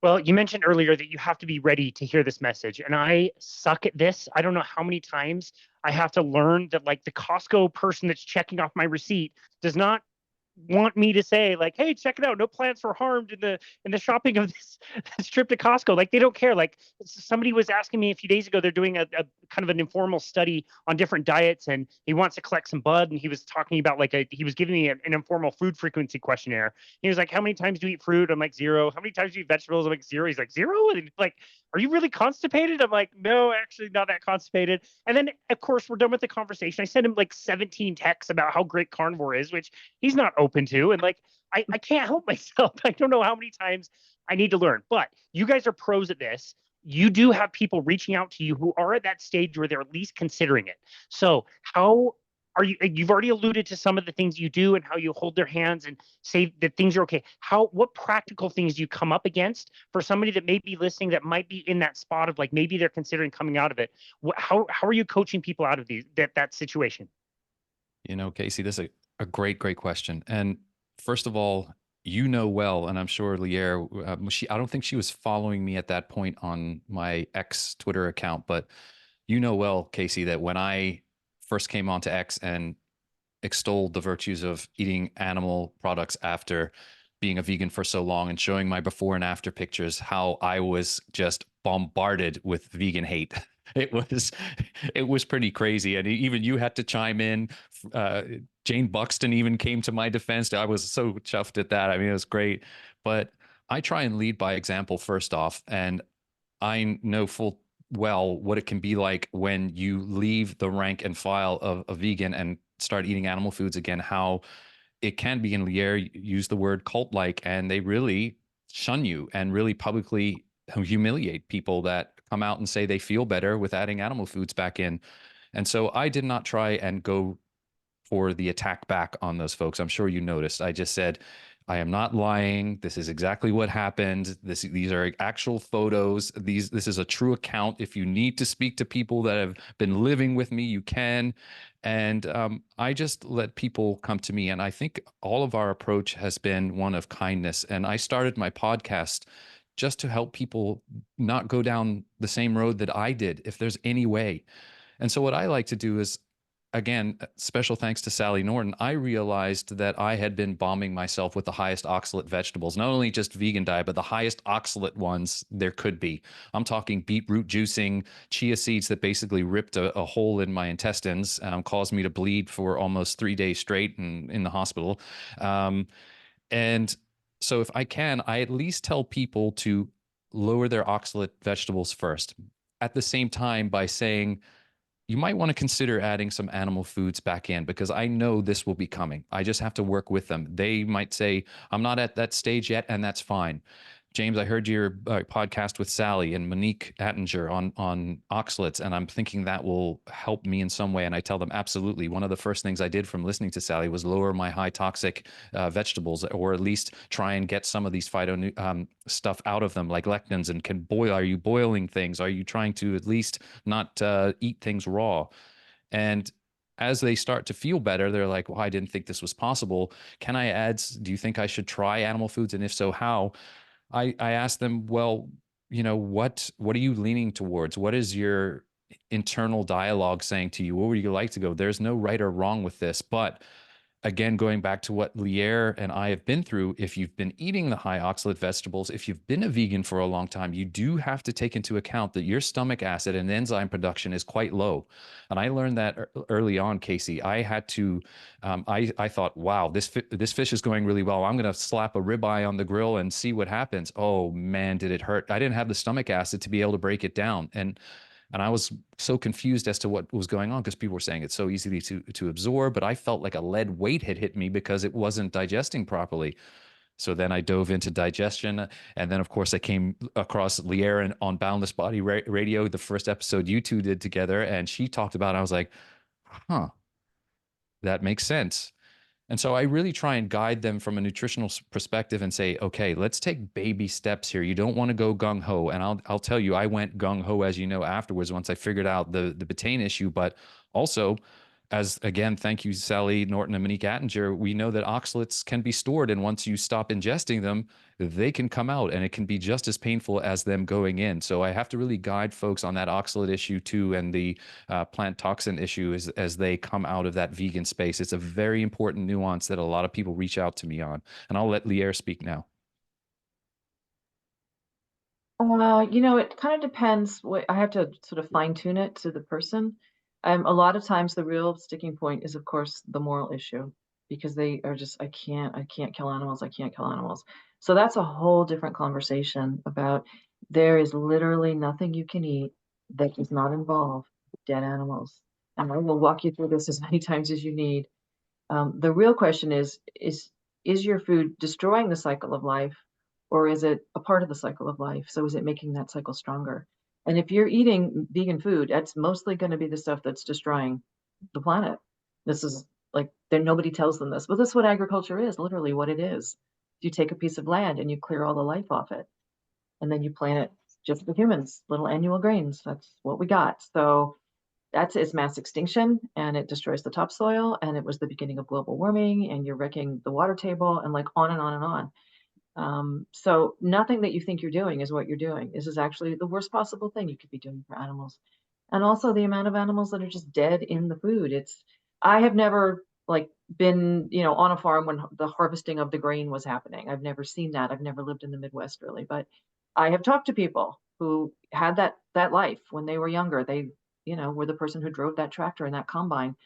Well, you mentioned earlier that you have to be ready to hear this message, and I suck at this. I don't know how many times I have to learn that, like, the Costco person that's checking off my receipt does not want me to say, like, hey, check it out, no plants were harmed in the shopping of this trip to Costco. Like, they don't care. Like, somebody was asking me a few days ago, they're doing a kind of an informal study on different diets, and he wants to collect some blood, and he was talking about, like, he was giving me an informal food frequency questionnaire. He was like, how many times do you eat fruit? I'm like, zero. How many times do you eat vegetables? I'm like, zero. He's like, zero? And like, are you really constipated? I'm like, no, actually not that constipated. And then, of course, we're done with the conversation. I sent him like 17 texts about how great carnivore is, which he's not open to. And like, I can't help myself. I don't know how many times I need to learn, but you guys are pros at this. You do have people reaching out to you who are at that stage where they're at least considering it. So how are you? You've already alluded to some of the things you do and how you hold their hands and say that things are okay. What practical things do you come up against for somebody that may be listening that might be in that spot of, like, maybe they're considering coming out of it? How are you coaching people out of that situation? Casey, this is a great question. And first of all, well, and I'm sure Lierre, I don't think she was following me at that point on my X Twitter account, but well, Casey, that when I first came onto X and extolled the virtues of eating animal products after being a vegan for so long and showing my before and after pictures, how I was just bombarded with vegan hate. It was it was pretty crazy, and even you had to chime in. Uh, Jane Buxton even came to my defense. I was so chuffed at that. I mean, it was great. But I try and lead by example first off, and I know full well what it can be like when you leave the rank and file of a vegan and start eating animal foods again, how it can be. In Lierre use the word cult like, and they really shun you and really publicly humiliate people that come out and say they feel better with adding animal foods back in. And so I did not try and go for the attack back on those folks. I'm sure you noticed. I just said, I am not lying. This is exactly what happened. These are actual photos. This is a true account. If you need to speak to people that have been living with me, you can. And I just let people come to me. And I think all of our approach has been one of kindness. And I started my podcast just to help people not go down the same road that I did, if there's any way. And so what I like to do is, again, special thanks to Sally Norton, I realized that I had been bombing myself with the highest oxalate vegetables, not only just vegan diet, but the highest oxalate ones there could be. I'm talking beetroot juicing, chia seeds that basically ripped a hole in my intestines, caused me to bleed for almost 3 days straight in the hospital. And so if I can, I at least tell people to lower their oxalate vegetables first. At the same time, by saying, you might want to consider adding some animal foods back in, because I know this will be coming. I just have to work with them. They might say, I'm not at that stage yet, and that's fine. James, I heard your podcast with Sally and Monique Attinger on oxalates, and I'm thinking that will help me in some way. And I tell them, absolutely. One of the first things I did from listening to Sally was lower my high toxic vegetables, or at least try and get some of these phyto stuff out of them, like lectins. And can boil? Are you boiling things? Are you trying to at least not eat things raw? And as they start to feel better, they're like, well, I didn't think this was possible. Can I add? Do you think I should try animal foods? And if so, how? I asked them, well, what are you leaning towards? What is your internal dialogue saying to you? Where would you like to go? There's no right or wrong with this, but again, going back to what Lierre and I have been through, if you've been eating the high oxalate vegetables, if you've been a vegan for a long time, you do have to take into account that your stomach acid and enzyme production is quite low. And I learned that early on, Casey. I had to, I thought, wow, this fish is going really well. I'm going to slap a ribeye on the grill and see what happens. Oh man, did it hurt. I didn't have the stomach acid to be able to break it down. And I was so confused as to what was going on, because people were saying it's so easy to absorb, but I felt like a lead weight had hit me because it wasn't digesting properly. So then I dove into digestion, and then of course I came across Lierre on Boundless Body Radio, the first episode you two did together, and she talked about it. I was like, huh, that makes sense. And so I really try and guide them from a nutritional perspective and say, okay, let's take baby steps here. You don't want to go gung ho. And I'll tell you, I went gung ho, as you know, afterwards, once I figured out the betaine issue. But also, as again, thank you, Sally Norton and Monique Attinger, we know that oxalates can be stored. And once you stop ingesting them, they can come out and it can be just as painful as them going in. So I have to really guide folks on that oxalate issue too, and the plant toxin issue as they come out of that vegan space. It's a very important nuance that a lot of people reach out to me on. And I'll let Lierre speak now. It kind of depends. I have to sort of fine tune it to the person. A lot of times the real sticking point is, of course, the moral issue, because they are just, I can't kill animals. I can't kill animals. So that's a whole different conversation about there is literally nothing you can eat that does not involve dead animals. And I will walk you through this as many times as you need. The real question is your food destroying the cycle of life, or is it a part of the cycle of life? So is it making that cycle stronger? And if you're eating vegan food, that's mostly going to be the stuff that's destroying the planet. This is like, nobody tells them this, but this is what agriculture is, literally what it is. You take a piece of land and you clear all the life off it, and then you plant it just for humans, little annual grains. That's what we got. So that's its mass extinction, and it destroys the topsoil, and it was the beginning of global warming, and you're wrecking the water table, and like on and on and on. So nothing that you think you're doing is what you're doing. This is actually the worst possible thing you could be doing for animals. And also the amount of animals that are just dead in the food. I have never like been, on a farm when the harvesting of the grain was happening. I've never seen that. I've never lived in the Midwest really, but I have talked to people who had that life when they were younger. They were the person who drove that tractor and that combine.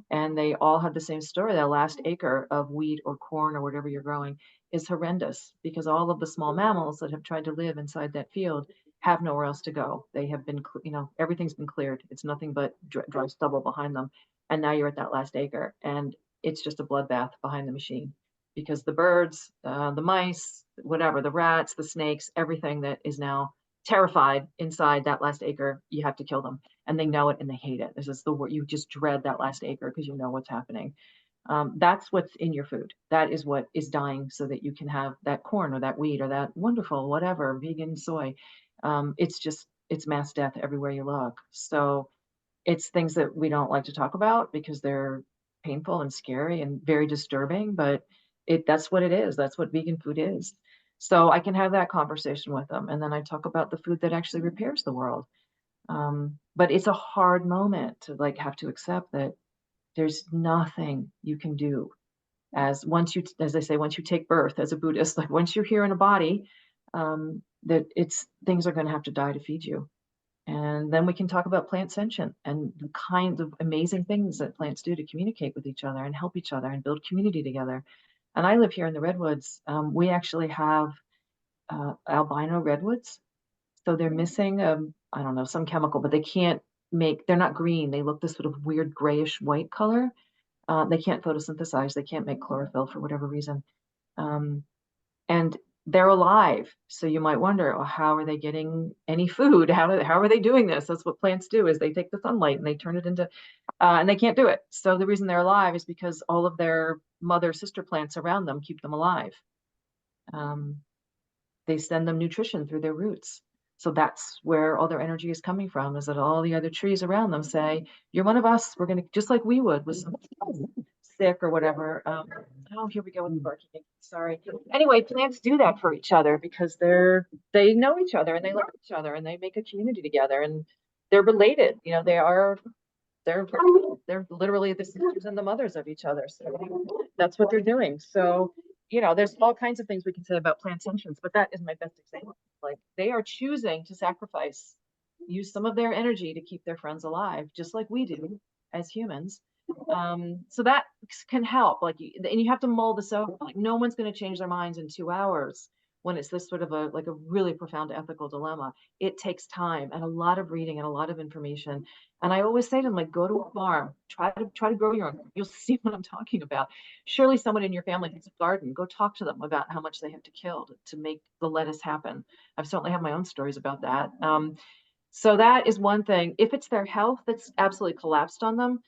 And they all had the same story. That last acre of wheat or corn or whatever you're growing is horrendous, because all of the small mammals that have tried to live inside that field have nowhere else to go. They have been, everything's been cleared. It's nothing but dry stubble behind them. And now you're at that last acre, and it's just a bloodbath behind the machine, because the birds, the mice, whatever, the rats, the snakes, everything that is now terrified inside that last acre, you have to kill them. And they know it and they hate it. This is the word, you just dread that last acre because you know what's happening. That's what's in your food. That is what is dying so that you can have that corn or that wheat or that wonderful, whatever, vegan soy. It's mass death everywhere you look. So it's things that we don't like to talk about because they're painful and scary and very disturbing, but that's what it is. That's what vegan food is. So I can have that conversation with them. And then I talk about the food that actually repairs the world. But it's a hard moment to have to accept that there's nothing you can do. As they say, once you take birth as a Buddhist, like once you're here in a body, that things are going to have to die to feed you. And then we can talk about plant sentient and the kinds of amazing things that plants do to communicate with each other and help each other and build community together. And I live here in the redwoods. We actually have albino redwoods. So they're missing, I don't know, some chemical, but they're not green. They look this sort of weird grayish white color. They can't photosynthesize. They can't make chlorophyll for whatever reason. And they're alive. So you might wonder, how are they getting any food? How are they doing this? That's what plants do, is they take the sunlight and they turn it into, and they can't do it. So the reason they're alive is because all of their mother sister plants around them keep them alive. They send them nutrition through their roots. So that's where all their energy is coming from, is that all the other trees around them say, you're one of us. We're going to, just like we would with some sick or whatever. Here we go with the barking. Sorry. Anyway, plants do that for each other because they know each other and they love each other and they make a community together and they're related. They're literally the sisters and the mothers of each other. So that's what they're doing. So, there's all kinds of things we can say about plant sentience, but that is my best example. Like, they are choosing to use some of their energy to keep their friends alive, just like we do as humans. So that can help. And you have to mull this over. Like, no one's going to change their minds in 2 hours when it's this sort of a really profound ethical dilemma. It takes time and a lot of reading and a lot of information. And I always say to them, go to a farm, try to grow your own. You'll see what I'm talking about. Surely someone in your family has a garden. Go talk to them about how much they have to kill to make the lettuce happen. I've certainly had my own stories about that. So that is one thing. If it's their health that's absolutely collapsed on them,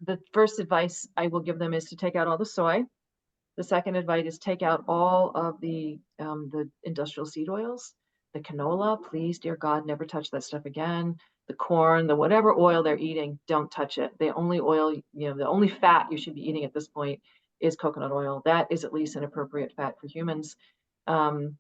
the first advice I will give them is to take out all the soy. The second advice is take out all of the industrial seed oils, the canola. Please, dear God, never touch that stuff again. The corn, the whatever oil they're eating, don't touch it. The only oil, the only fat you should be eating at this point is coconut oil. That is at least an appropriate fat for humans. um,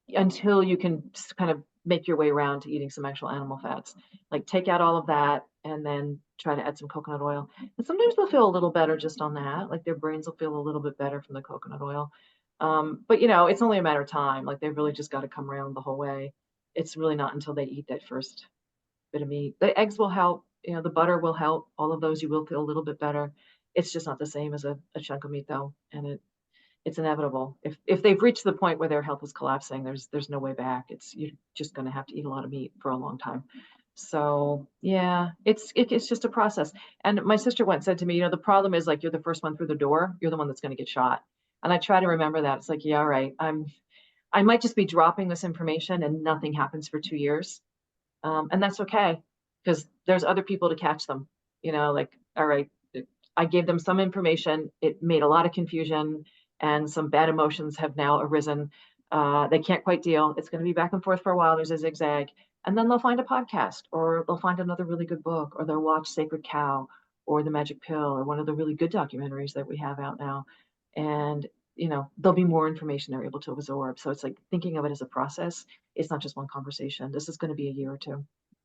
until you can kind of make your way around to eating some actual animal fats. Like take out all of that and then try to add some coconut oil. And sometimes they'll feel a little better just on that. Like their brains will feel a little bit better from the coconut oil. But it's only a matter of time. Like they've really just got to come around the whole way. It's really not until they eat that first bit of meat. The eggs will help, the butter will help. All of those you will feel a little bit better. It's just not the same as a chunk of meat though. And it's inevitable. If they've reached the point where their health is collapsing, there's no way back. You're just going to have to eat a lot of meat for a long time. So yeah, it's just a process. And my sister once said to me, the problem is like you're the first one through the door. You're the one that's going to get shot. And I try to remember that. It's like, yeah, all right. I might just be dropping this information and nothing happens for 2 years. And that's okay because there's other people to catch them. Like, all right, I gave them some information. It made a lot of confusion and some bad emotions have now arisen. They can't quite deal. It's going to be back and forth for a while. There's a zigzag. And then they'll find a podcast or they'll find another really good book or they'll watch Sacred Cow or The Magic Pill or one of the really good documentaries that we have out now. And, there'll be more information they're able to absorb. So it's like thinking of it as a process. It's not just one conversation. This is going to be a year or two.